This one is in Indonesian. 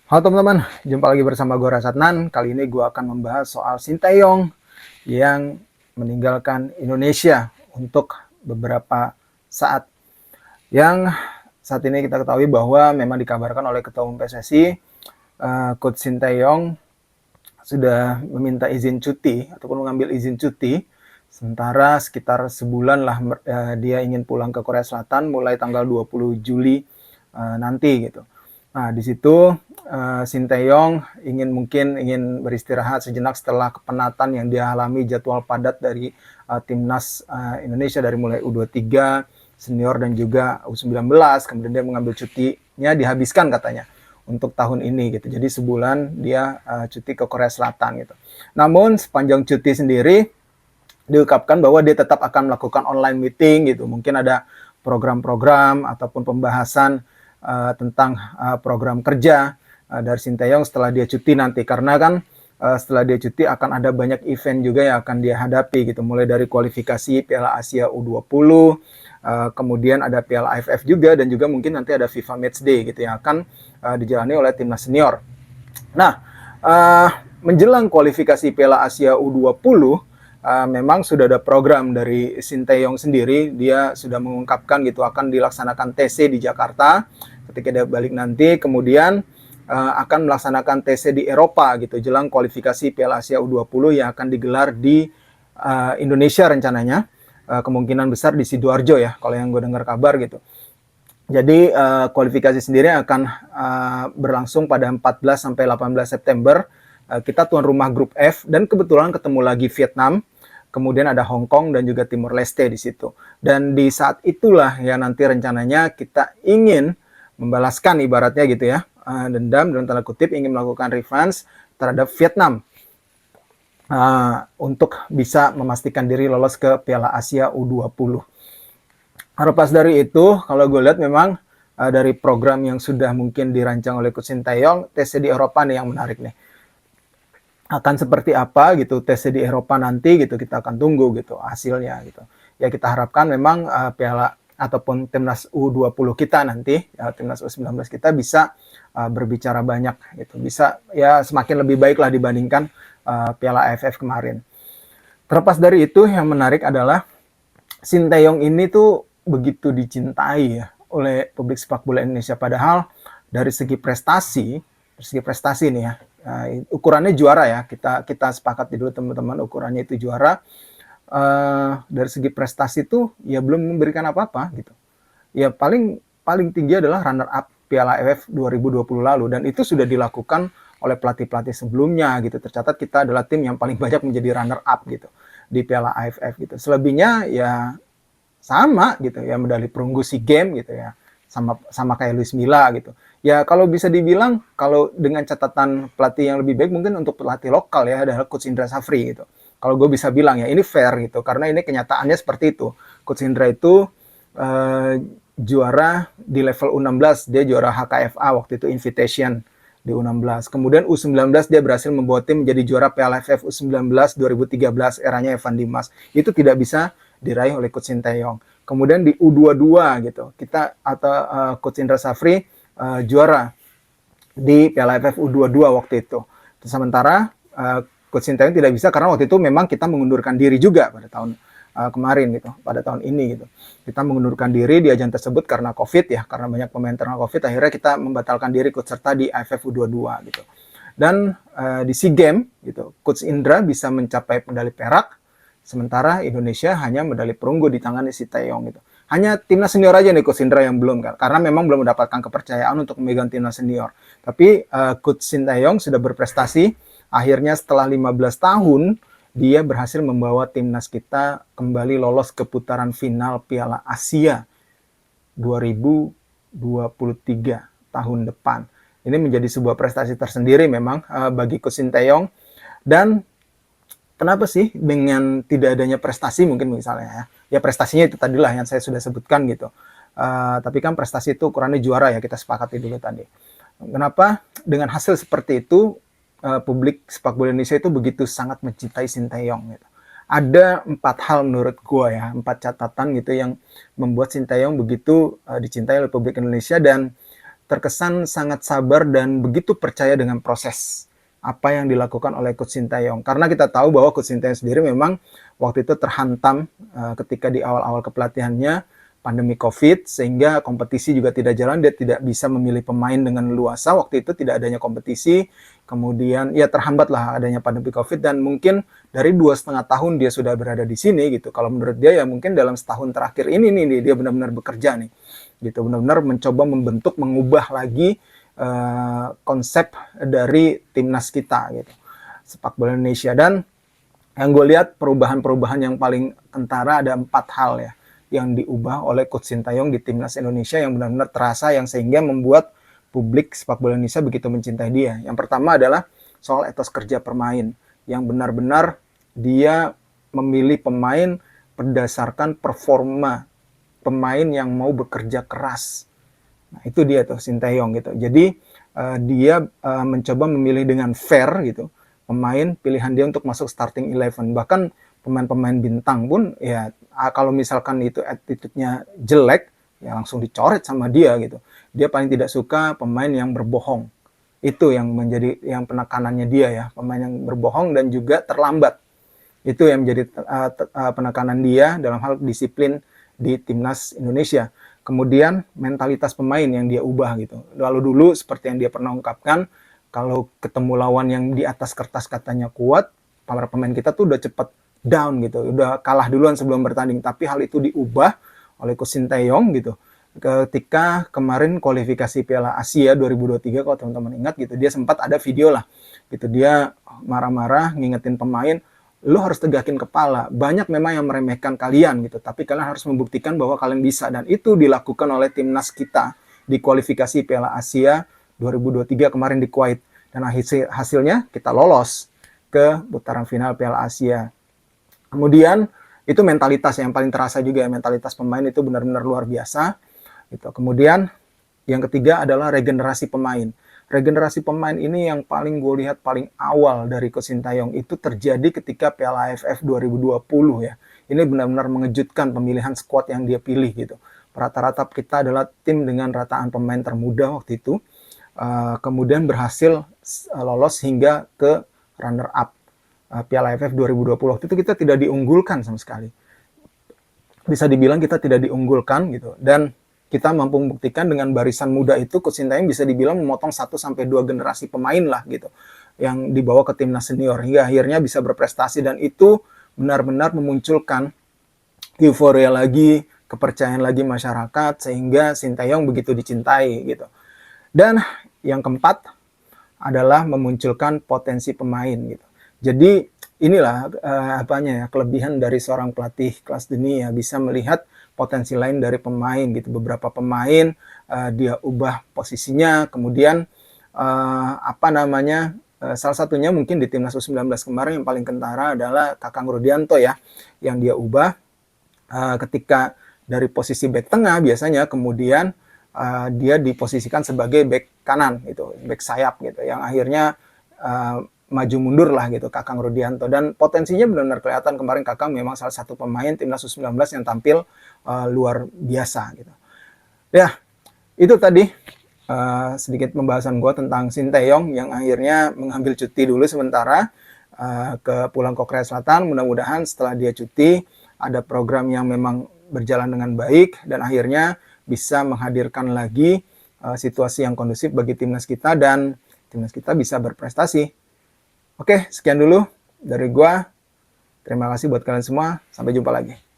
Halo teman-teman, jumpa lagi bersama gue Rasatnan. Kali ini gue akan membahas soal Sinteyong yang meninggalkan Indonesia untuk beberapa saat. Yang saat ini kita ketahui bahwa memang dikabarkan oleh Ketua Umum PSSI, Coach Sinteyong sudah meminta izin cuti ataupun mengambil izin cuti. Sementara sekitar sebulan lah dia ingin pulang ke Korea Selatan mulai tanggal 20 Juli nanti gitu. Nah, di situ Sinteyong ingin beristirahat sejenak setelah kepenatan yang dia alami, jadwal padat dari timnas Indonesia dari mulai U23, senior dan juga U19. Kemudian dia mengambil cutinya dihabiskan katanya untuk tahun ini gitu. Jadi sebulan dia cuti ke Korea Selatan gitu. Namun sepanjang cuti sendiri diungkapkan bahwa dia tetap akan melakukan online meeting gitu. Mungkin ada program-program ataupun pembahasan tentang program kerja dari Sinteyong setelah dia cuti nanti, karena kan setelah dia cuti akan ada banyak event juga yang akan dia hadapi gitu, mulai dari kualifikasi Piala Asia U20, kemudian ada Piala AFF juga, dan juga mungkin nanti ada FIFA Matchday gitu yang akan dijalani oleh timnas senior. Nah, menjelang kualifikasi Piala Asia U20, memang sudah ada program dari Sinteyong sendiri. Dia sudah mengungkapkan gitu akan dilaksanakan TC di Jakarta ketika dia balik nanti, kemudian akan melaksanakan TC di Eropa gitu jelang kualifikasi Piala Asia U20 yang akan digelar di Indonesia rencananya, kemungkinan besar di Sidoarjo ya kalau yang gue dengar kabar gitu. Jadi kualifikasi sendiri akan berlangsung pada 14 sampai 18 September. Kita tuan rumah grup F dan kebetulan ketemu lagi Vietnam, kemudian ada Hong Kong dan juga Timor Leste di situ. Dan di saat itulah ya nanti rencananya kita ingin membalaskan ibaratnya gitu ya, dendam dalam tanda kutip, ingin melakukan revenge terhadap Vietnam untuk bisa memastikan diri lolos ke Piala Asia U20. Terlepas dari itu, kalau gue lihat memang dari program yang sudah mungkin dirancang oleh Coach Sinteyong, TC di Eropa nih yang menarik nih. Akan seperti apa gitu TC di Eropa nanti gitu, kita akan tunggu gitu hasilnya gitu. Ya kita harapkan memang Piala ataupun timnas U20 kita nanti, timnas U19 kita bisa berbicara banyak gitu. Bisa ya semakin lebih baik lah dibandingkan Piala AFF kemarin. Terlepas dari itu, yang menarik adalah Sinteyong ini tuh begitu dicintai ya oleh publik sepak bola Indonesia, padahal dari segi prestasi nih ya, ukurannya juara ya, kita sepakat dulu teman-teman, ukurannya itu juara. Dari segi prestasi tuh ya belum memberikan apa-apa gitu. Ya paling tinggi adalah runner up Piala AFF 2020 lalu, dan itu sudah dilakukan oleh pelatih-pelatih sebelumnya gitu. Tercatat kita adalah tim yang paling banyak menjadi runner up gitu di Piala AFF gitu. Selebihnya ya sama gitu ya, medali perunggu SEA Games gitu ya, sama kayak Luis Milla gitu. Ya kalau bisa dibilang, kalau dengan catatan pelatih yang lebih baik mungkin untuk pelatih lokal ya adalah Coach Indra Safri gitu. Kalau gue bisa bilang ya ini fair gitu, karena ini kenyataannya seperti itu. Coach Indra itu juara di level U16, dia juara HKFA waktu itu Invitation di U16. Kemudian U19 dia berhasil membawa tim menjadi juara Piala AFF U19 2013 eranya Evan Dimas. Itu tidak bisa diraih oleh Coach Sinteyong. Kemudian di U22 gitu, kita atau Coach Indra Safri juara di Piala AFF U22 waktu itu. Sementara Coach Sinteyong tidak bisa karena waktu itu memang kita mengundurkan diri juga pada tahun kemarin gitu, pada tahun ini gitu. Kita mengundurkan diri di ajang tersebut karena COVID ya, karena banyak pemain terkena COVID, akhirnya kita membatalkan diri ikut serta di AFF U22 gitu. Dan di SEA Games gitu, Coach Indra bisa mencapai medali perak, sementara Indonesia hanya medali perunggu di tangan Sinteyong gitu. Hanya timnas senior aja nih Coach Indra yang belum kan, karena memang belum mendapatkan kepercayaan untuk memegang timnas senior. Tapi Coach Sinteyong sudah berprestasi. Akhirnya setelah 15 tahun dia berhasil membawa timnas kita kembali lolos ke putaran final Piala Asia 2023 tahun depan. Ini menjadi sebuah prestasi tersendiri memang bagi Coach Sinteyong. Dan kenapa sih dengan tidak adanya prestasi mungkin misalnya ya prestasinya itu tadilah yang saya sudah sebutkan gitu. Tapi kan prestasi itu ukurannya juara ya, kita sepakati dulu tadi. Kenapa dengan hasil seperti itu publik sepak bola Indonesia itu begitu sangat mencintai Sinteyong gitu. Ada 4 hal menurut gue ya, 4 catatan gitu yang membuat Sinteyong begitu dicintai oleh publik Indonesia, dan terkesan sangat sabar dan begitu percaya dengan proses apa yang dilakukan oleh Coach Sintayong. Karena kita tahu bahwa Coach Sintayong sendiri memang waktu itu terhantam ketika di awal-awal kepelatihannya pandemi COVID, sehingga kompetisi juga tidak jalan, dia tidak bisa memilih pemain dengan luasa, waktu itu tidak adanya kompetisi, kemudian ya terhambatlah adanya pandemi COVID, dan mungkin dari 2,5 tahun dia sudah berada di sini gitu. Kalau menurut dia ya mungkin dalam setahun terakhir ini nih dia benar-benar bekerja nih, gitu, benar-benar mencoba membentuk, mengubah lagi konsep dari timnas kita gitu, sepak bola Indonesia. Dan yang gue lihat perubahan-perubahan yang paling kentara ada 4 hal ya yang diubah oleh Coach Sintayong di timnas Indonesia yang benar-benar terasa, yang sehingga membuat publik sepak bola Indonesia begitu mencintai dia. Yang pertama adalah soal etos kerja permain, yang benar-benar dia memilih pemain berdasarkan performa pemain yang mau bekerja keras. Nah, itu dia tuh Sintayong gitu. Jadi dia mencoba memilih dengan fair gitu pemain pilihan dia untuk masuk starting 11. Bahkan pemain-pemain bintang pun ya kalau misalkan itu attitude-nya jelek ya langsung dicoret sama dia gitu. Dia paling tidak suka pemain yang berbohong. Itu yang menjadi yang penekanannya dia ya, pemain yang berbohong dan juga terlambat. Itu yang menjadi penekanan dia dalam hal disiplin di timnas Indonesia. Kemudian mentalitas pemain yang dia ubah gitu. Lalu dulu seperti yang dia pernah ungkapkan, kalau ketemu lawan yang di atas kertas katanya kuat, para pemain kita tuh udah cepet down gitu, udah kalah duluan sebelum bertanding. Tapi hal itu diubah oleh Coach Sintayong gitu. Ketika kemarin kualifikasi Piala Asia 2023, kalau teman-teman ingat gitu, dia sempat ada video lah gitu, dia marah-marah ngingetin pemain, lu harus tegakin kepala, banyak memang yang meremehkan kalian gitu, tapi kalian harus membuktikan bahwa kalian bisa. Dan itu dilakukan oleh timnas kita di kualifikasi Piala Asia 2023 kemarin di Kuwait, dan hasilnya kita lolos ke putaran final Piala Asia. Kemudian itu mentalitas yang paling terasa juga, mentalitas pemain itu benar-benar luar biasa gitu. Kemudian yang ketiga adalah regenerasi pemain. Regenerasi pemain ini yang paling gue lihat paling awal dari Coach Sintayong itu terjadi ketika Piala AFF 2020 ya. Ini benar-benar mengejutkan pemilihan skuad yang dia pilih gitu. Rata-rata kita adalah tim dengan rataan pemain termuda waktu itu. Kemudian berhasil lolos hingga ke runner up Piala AFF 2020. Waktu itu kita tidak diunggulkan sama sekali. Bisa dibilang kita tidak diunggulkan gitu. Dan kita mampu membuktikan dengan barisan muda itu, Coach Sintayong bisa dibilang memotong 1-2 generasi pemain lah gitu, yang dibawa ke timnas senior, hingga akhirnya bisa berprestasi. Dan itu benar-benar memunculkan euforia lagi, kepercayaan lagi masyarakat, sehingga Sintayong begitu dicintai gitu. Dan yang keempat adalah memunculkan potensi pemain gitu. Jadi inilah kelebihan dari seorang pelatih kelas dunia, bisa melihat potensi lain dari pemain gitu. Beberapa pemain dia ubah posisinya, kemudian salah satunya mungkin di timnas U19 kemarin yang paling kentara adalah Kakang Rudianto ya, yang dia ubah ketika dari posisi bek tengah biasanya, kemudian dia diposisikan sebagai bek kanan gitu, bek sayap gitu, yang akhirnya maju mundur lah gitu Kakang Rudianto. Dan potensinya benar-benar kelihatan kemarin. Kakang memang salah satu pemain timnas U19 yang tampil luar biasa gitu. Ya, itu tadi sedikit pembahasan gue tentang Sintayong yang akhirnya mengambil cuti dulu sementara pulang ke Korea Selatan. Mudah-mudahan setelah dia cuti ada program yang memang berjalan dengan baik dan akhirnya bisa menghadirkan lagi situasi yang kondusif bagi timnas kita dan timnas kita bisa berprestasi. Oke, sekian dulu dari gua. Terima kasih buat kalian semua. Sampai jumpa lagi.